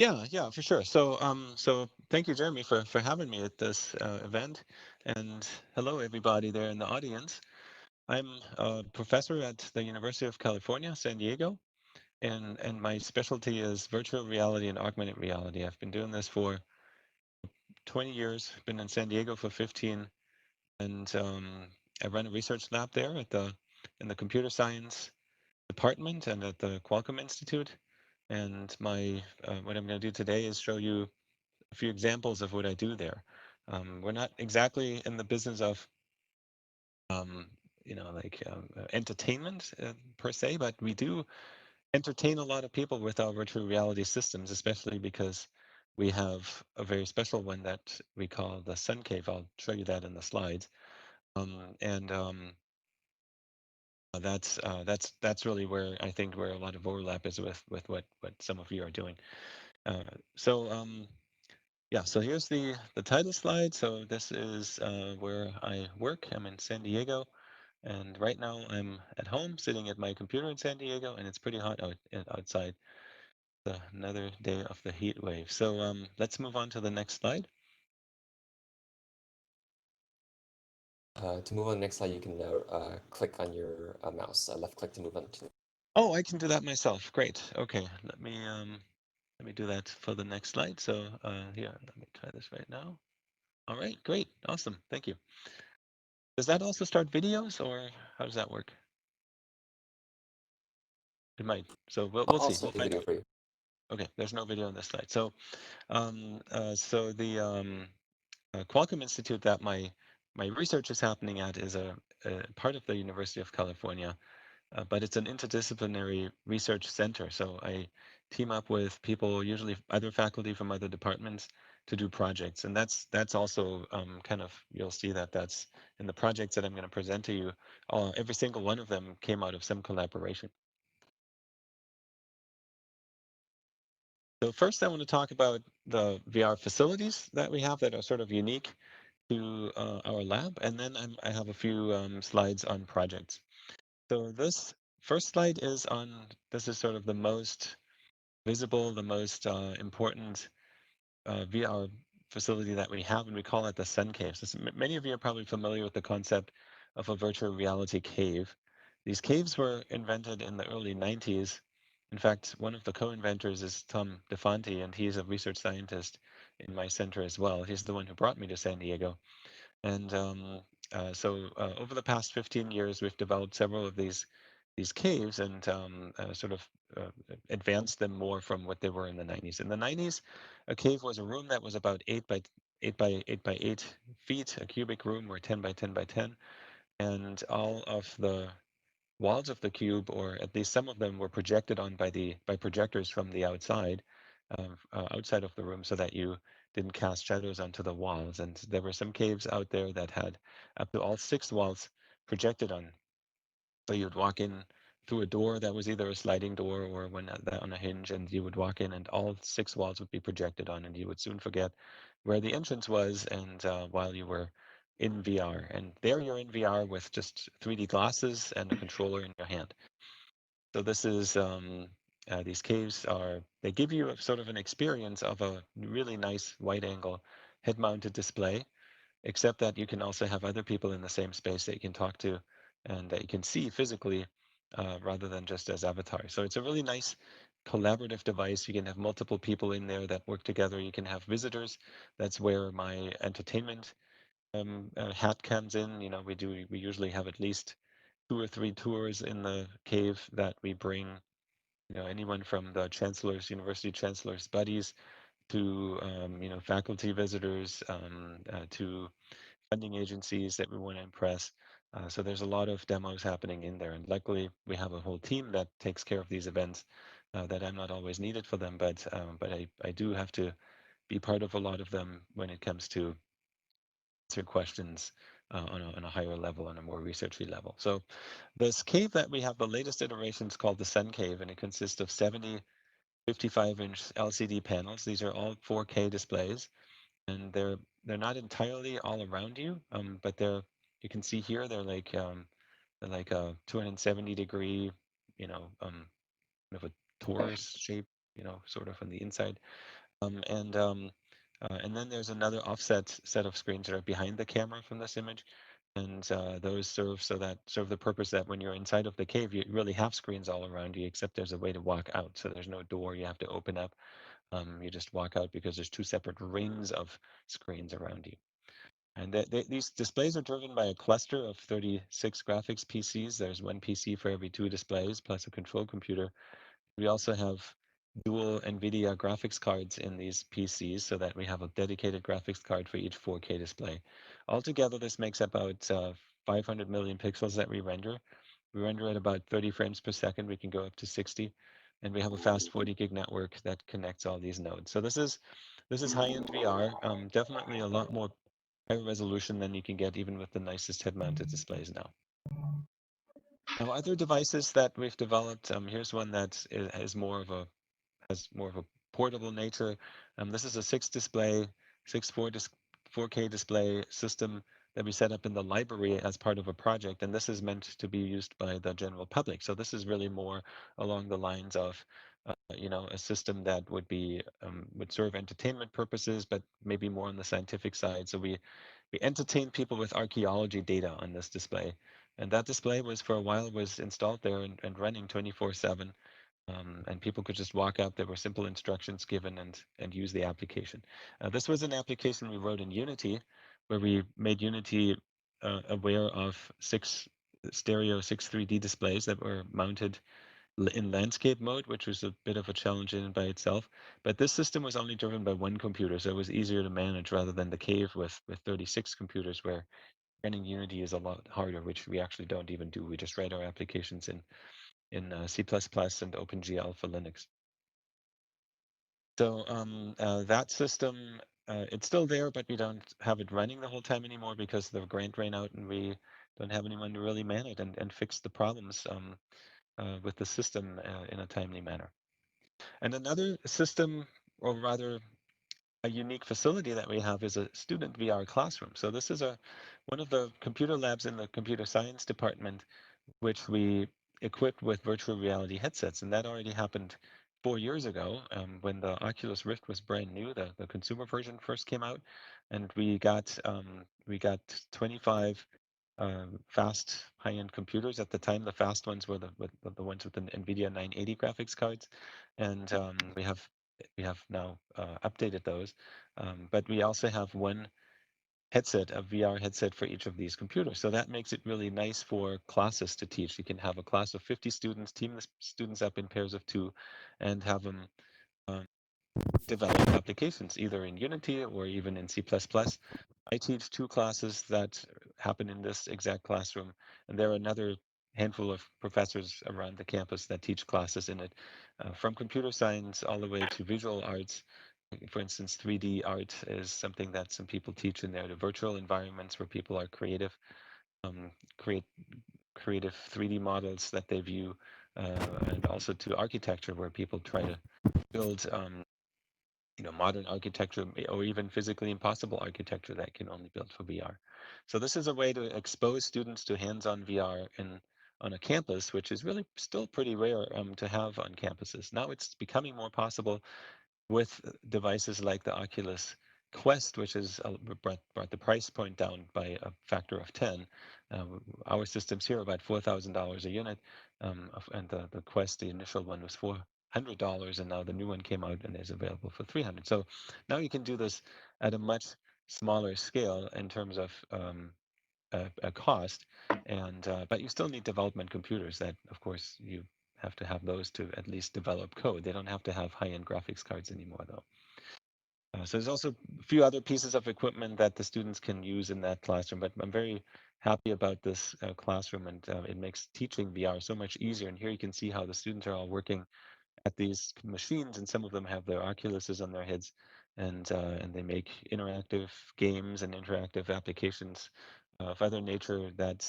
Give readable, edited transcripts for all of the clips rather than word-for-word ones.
Yeah, for sure. So thank you, Jeremy, for having me at this event, and hello everybody there in the audience. I'm a professor at the University of California, San Diego, and my specialty is virtual reality and augmented reality. I've been doing this for 20 years. Been in San Diego for 15, and I run a research lab there at the in the computer science department and at the Qualcomm Institute. And my what I'm going to do today is show you a few examples of what I do there. We're not exactly in the business of, um, entertainment per se, but we do entertain a lot of people with our virtual reality systems, especially because we have a very special one that we call the Sun Cave. I'll show you that in the slides. And that's really where I think where a lot of overlap is with what some of you are doing. Uh, so Yeah, so here's the title slide. So this is where I work. I'm in San Diego, and right now I'm at home sitting at my computer in San Diego, and it's pretty hot outside. Another day of the heat wave. So let's move on to the next slide. To move on to the next slide, you can click on your mouse, left click to move on to. Oh, I can do that myself. Great. Okay, let me do that for the next slide. So here, let me try this right now. All right, great, awesome, thank you. Does that also start videos, or how does that work? It might. So we'll I'll see. start We'll the find video out. for you. Okay, there's no video on this slide. So the Qualcomm Institute that my research is happening at is a part of the University of California, but it's an interdisciplinary research center. So I team up with people, usually other faculty from other departments, to do projects, and that's also kind of you'll see that that's in the projects that I'm going to present to you. Every single one of them came out of some collaboration. So first, I want to talk about the VR facilities that we have that are sort of unique to our lab, and then I have a few slides on projects. So this first slide is on, this is sort of the most visible, the most important VR facility that we have, and we call it the Sun Cave. So many of you are probably familiar with the concept of a virtual reality cave. These caves were invented in the early 90s. In fact, one of the co-inventors is Tom DeFonte, and he's a research scientist in my center as well. He's the one who brought me to San Diego. And over the past 15 years, we've developed several of these caves and sort of advanced them more from what they were in the 90s. In the 90s, a cave was a room that was about 8 by 8 feet, a cubic room, or 10 by 10 by 10, and all of the walls of the cube, or at least some of them, were projected on by projectors from the outside, outside of the room, so that you didn't cast shadows onto the walls. And there were some caves out there that had up to all 6 walls projected on. So you'd walk in through a door that was either a sliding door or one that on a hinge, and you would walk in, and all 6 walls would be projected on, and you would soon forget where the entrance was, and while you were in VR. And there you're in VR with just 3D glasses and a controller in your hand. So this is these caves are, they give you a sort of an experience of a really nice wide angle head mounted display, except that you can also have other people in the same space that you can talk to and that you can see physically, rather than just as avatars. So it's a really nice collaborative device. You can have multiple people in there that work together. You can have visitors. That's where my entertainment hat comes in. You know, we usually have at least 2 or 3 tours in the cave that we bring. You know, anyone from the university chancellor's buddies to faculty visitors, to funding agencies that we want to impress. So there's a lot of demos happening in there, and luckily we have a whole team that takes care of these events. That I'm not always needed for them, but I do have to be part of a lot of them when it comes to answer questions on a higher level, on a more researchy level. So this cave that we have, the latest iteration is called the Sun Cave, and it consists of 70 55-inch LCD panels. These are all 4K displays, and they're not entirely all around you, but you can see here they're like a 270-degree, you know, kind of a torus shape. sort of on the inside. Um, and um, and then there's another offset set of screens that are behind the camera from this image, and those serve the purpose that when you're inside of the cave, you really have screens all around you, except there's a way to walk out. So there's no door you have to open up. You just walk out because there's two separate rings of screens around you. And these displays are driven by a cluster of 36 graphics PCs. There's one PC for every two displays, plus a control computer. We also have dual NVIDIA graphics cards in these PCs so that we have a dedicated graphics card for each 4K display. Altogether, this makes about 500 million pixels that we render. We render at about 30 frames per second. We can go up to 60. And we have a fast 40 gig network that connects all these nodes. So this is high-end VR. Definitely a lot more higher resolution than you can get even with the nicest head-mounted displays now. Now, other devices that we've developed, here's one that is more of a has more of a portable nature. This is a six 4K display system that we set up in the library as part of a project, and this is meant to be used by the general public. So this is really more along the lines of, a system that would serve entertainment purposes, but maybe more on the scientific side. So we entertain people with archaeology data on this display, and that display was for a while was installed there and running 24/7, and people could just walk up. There were simple instructions given and use the application. This was an application we wrote in Unity, where we made Unity aware of six stereo 3D displays that were mounted in landscape mode, which was a bit of a challenge in and by itself. But this system was only driven by one computer, so it was easier to manage rather than the cave with 36 computers, where running Unity is a lot harder, which we actually don't even do. We just write our applications in C++ and OpenGL for Linux. So that system, it's still there, but we don't have it running the whole time anymore because the grant ran out and we don't have anyone to really man it and fix the problems with the system in a timely manner. And another system, or rather a unique facility that we have, is a student VR classroom. So this is one of the computer labs in the computer science department, which we equipped with virtual reality headsets. And that already happened 4 years ago, when the Oculus Rift was brand new. The consumer version first came out, and we got 25 fast high-end computers. At the time, the fast ones were the ones with the NVIDIA 980 graphics cards, and we have now updated those. But we also have one headset, a VR headset for each of these computers. So that makes it really nice for classes to teach. You can have a class of 50 students, team the students up in pairs of two, and have them um, develop applications either in Unity or even in C++. I teach two classes that happen in this exact classroom, and there are another handful of professors around the campus that teach classes in it, from computer science all the way to visual arts. For instance, 3D art is something that some people teach in there, the virtual environments where people are creative, create creative 3D models that they view, and also to architecture where people try to build modern architecture, or even physically impossible architecture that can only build for VR. So this is a way to expose students to hands-on VR on a campus, which is really still pretty rare to have on campuses. Now it's becoming more possible with devices like the Oculus Quest, which has brought the price point down by a factor of 10. Uh, our systems here are about $4,000 a unit, and the Quest, the initial one, was $400, and now the new one came out and is available for 300. So now you can do this at a much smaller scale in terms of a cost, and but you still need development computers. That, of course, you have to have those to at least develop code. They don't have to have high-end graphics cards anymore, though. So there's also a few other pieces of equipment that the students can use in that classroom, but I'm very happy about this classroom, and it makes teaching VR so much easier. And here you can see how the students are all working at these machines, and some of them have their Oculuses on their heads, and they make interactive games and interactive applications of other nature that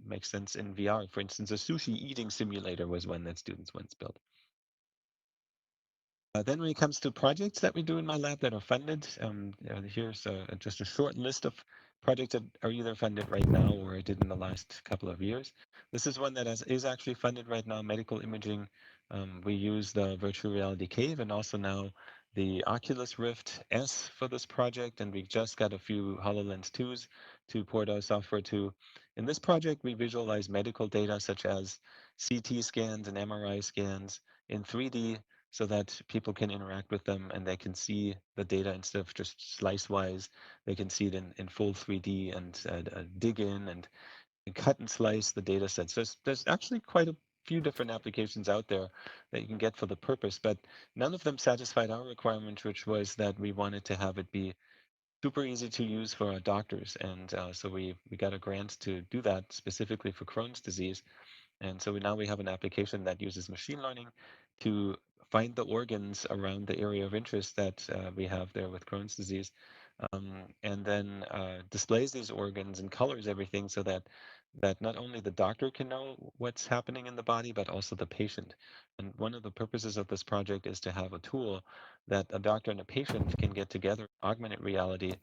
makes sense in VR. For instance, a sushi eating simulator was one that students once built. Then when it comes to projects that we do in my lab that are funded, here's just a short list of projects that are either funded right now or I did in the last couple of years. This is one that is actually funded right now, medical imaging We use the virtual reality cave and also now the Oculus Rift S for this project, and we just got a few HoloLens 2s to port our software to. In this project, we visualize medical data such as CT scans and MRI scans in 3D so that people can interact with them and they can see the data instead of just slice-wise. They can see it in full 3D and dig in and cut and slice the data sets. There's actually quite a few different applications out there that you can get for the purpose, but none of them satisfied our requirement, which was that we wanted to have it be super easy to use for our doctors. And so we got a grant to do that specifically for Crohn's disease. And so now we have an application that uses machine learning to find the organs around the area of interest that we have there with Crohn's disease, and then displays these organs and colors everything so that not only the doctor can know what's happening in the body, but also the patient. And one of the purposes of this project is to have a tool that a doctor and a patient can get together, augmented reality,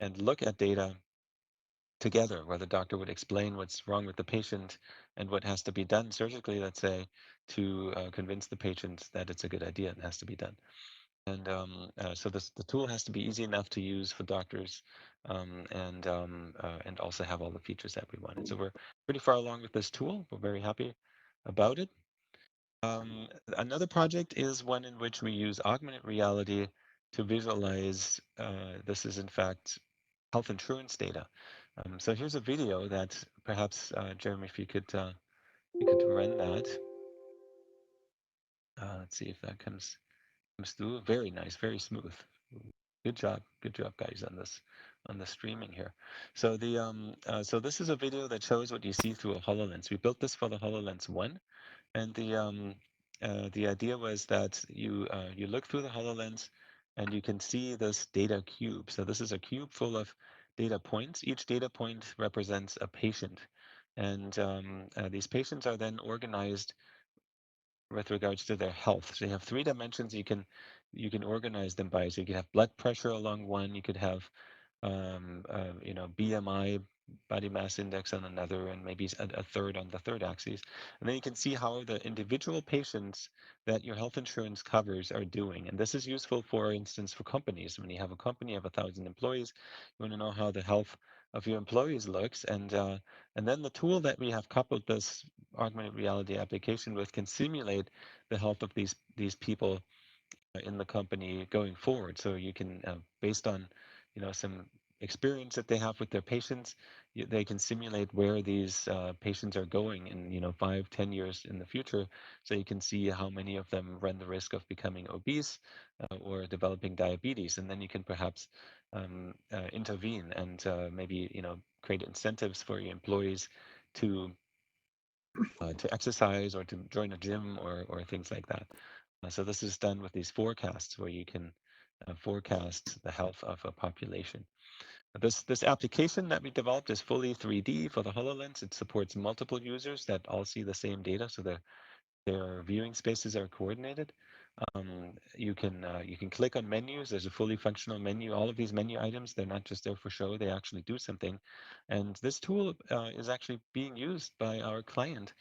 and look at data together, where the doctor would explain what's wrong with the patient and what has to be done surgically, let's say, to convince the patient that it's a good idea and has to be done. And so the tool has to be easy enough to use for doctors, and also have all the features that we wanted. So we're pretty far along with this tool. We're very happy about it. Another project is one in which we use augmented reality to visualize. This is in fact health insurance data. So here's a video that perhaps Jeremy, if you could run that. Let's see if that comes through. Very nice, very smooth. Good job, guys, on the streaming here. So so this is a video that shows what you see through a HoloLens. We built this for the HoloLens 1, and the idea was that you look through the HoloLens and you can see this data cube. So this is a cube full of data points. Each data point represents a patient, and these patients are then organized with regards to their health. So you have three dimensions you can organize them by. So you could have blood pressure along one, you could have BMI, body mass index on another, and maybe a third on the third axis. And then you can see how the individual patients that your health insurance covers are doing. And this is useful, for instance, for companies. When you have a company of 1,000 employees, you want to know how the health of your employees looks. And then the tool that we have coupled this augmented reality application with can simulate the health of these people in the company going forward. So you can, based on, some experience that they have with their patients, they can simulate where these patients are going in, 5, 10 years in the future. So you can see how many of them run the risk of becoming obese or developing diabetes, and then you can perhaps intervene and maybe, create incentives for your employees to to exercise or to join a gym or things like that. So this is done with these forecasts where you can forecast the health of a population. This application that we developed is fully 3D for the HoloLens. It supports multiple users that all see the same data, so their viewing spaces are coordinated. You can click on menus. There's a fully functional menu. All of these menu items, they're not just there for show. They actually do something. And this tool is actually being used by our client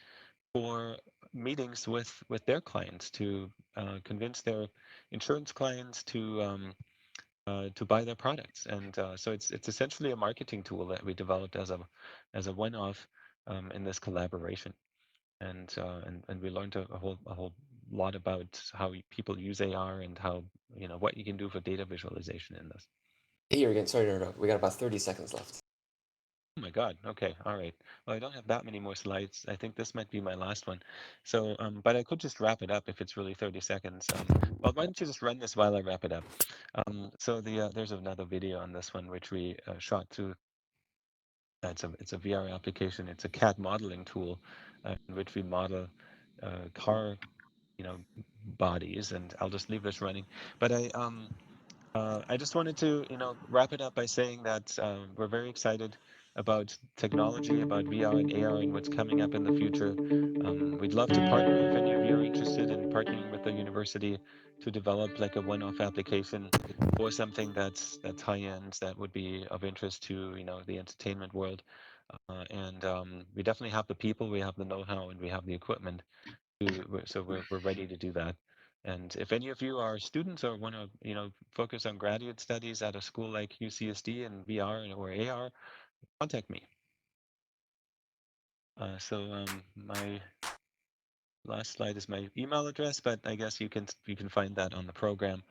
for meetings with their clients to convince their insurance clients to buy their products. And so it's essentially a marketing tool that we developed as a one-off in this collaboration. And we learned a whole lot about how people use AR and how, what you can do for data visualization in this. Hey, again, sorry to interrupt. We got about 30 seconds left. Oh my God. Okay. All right. Well, I don't have that many more slides. I think this might be my last one. So, but I could just wrap it up if it's really 30 seconds. Well, why don't you just run this while I wrap it up? So there's another video on this one, which we shot through. It's a VR application. It's a CAD modeling tool in which we model car, you know, bodies. And I'll just leave this running. But I just wanted to, wrap it up by saying that we're very excited about technology, about VR and AR, and what's coming up in the future. We'd love to partner if any of you are interested in partnering with the university to develop like a one-off application or something that's high-end that would be of interest to, the entertainment world. And we definitely have the people, we have the know-how, and we have the equipment we're ready to do that. And if any of you are students or want to, focus on graduate studies at a school like UCSD in VR or AR, contact me. My last slide is my email address, but I guess you can find that on the program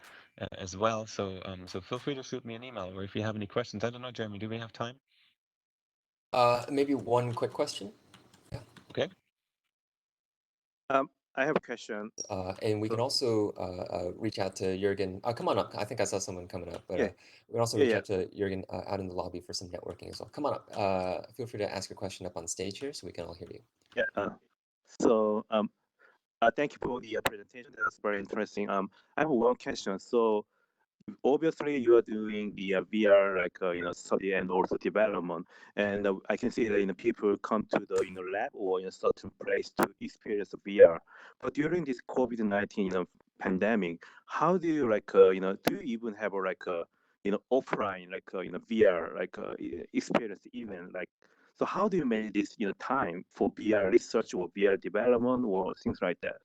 as well. So feel free to shoot me an email, or if you have any questions. I don't know, Jeremy, do we have time? Maybe one quick question. Yeah. Okay. I have a question. And we So, can also reach out to Jurgen. Come on up. I think I saw someone coming up, but yeah, we can also yeah, reach yeah, out to Jurgen out in the lobby for some networking as well. Come on up. Feel free to ask your question up on stage here so we can all hear you. yeah. So, thank you for the presentation. That's very interesting. I have one question. So, obviously, you are doing the VR like study and also development, and I can see that people come to the lab or in a certain place to experience VR. But during this COVID-19 pandemic, how do you do you even have a offline VR experience even like, so how do you manage this time for VR research or VR development or things like that?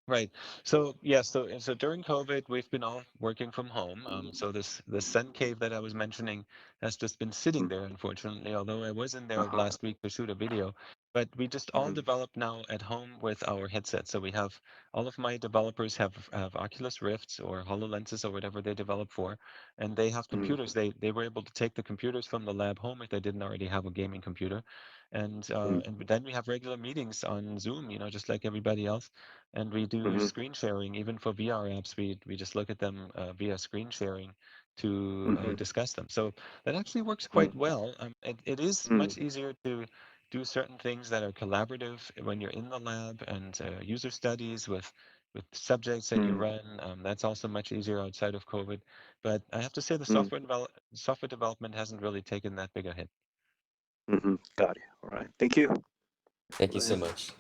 Right. So yeah, so during COVID, we've been all working from home. So this sun cave that I was mentioning has just been sitting Mm. there, unfortunately, although I was in there Uh-huh. last week to shoot a video. But we just all Mm-hmm. develop now at home with our headsets. So we have all of my developers have Oculus Rifts or HoloLenses or whatever they develop for, and they have computers. They were able to take the computers from the lab home if they didn't already have a gaming computer, and then we have regular meetings on Zoom, just like everybody else, and we do Mm-hmm. screen sharing even for VR apps. We just look at them via screen sharing to Mm-hmm. discuss them. So that actually works Mm-hmm. quite well. It is Mm-hmm. much easier to do certain things that are collaborative when you're in the lab, and user studies with subjects that you run. That's also much easier outside of COVID. But I have to say the Mm-hmm. software development hasn't really taken that big a hit. Mm-hmm. Got it. All right. Thank you. Thank you so Yes. much.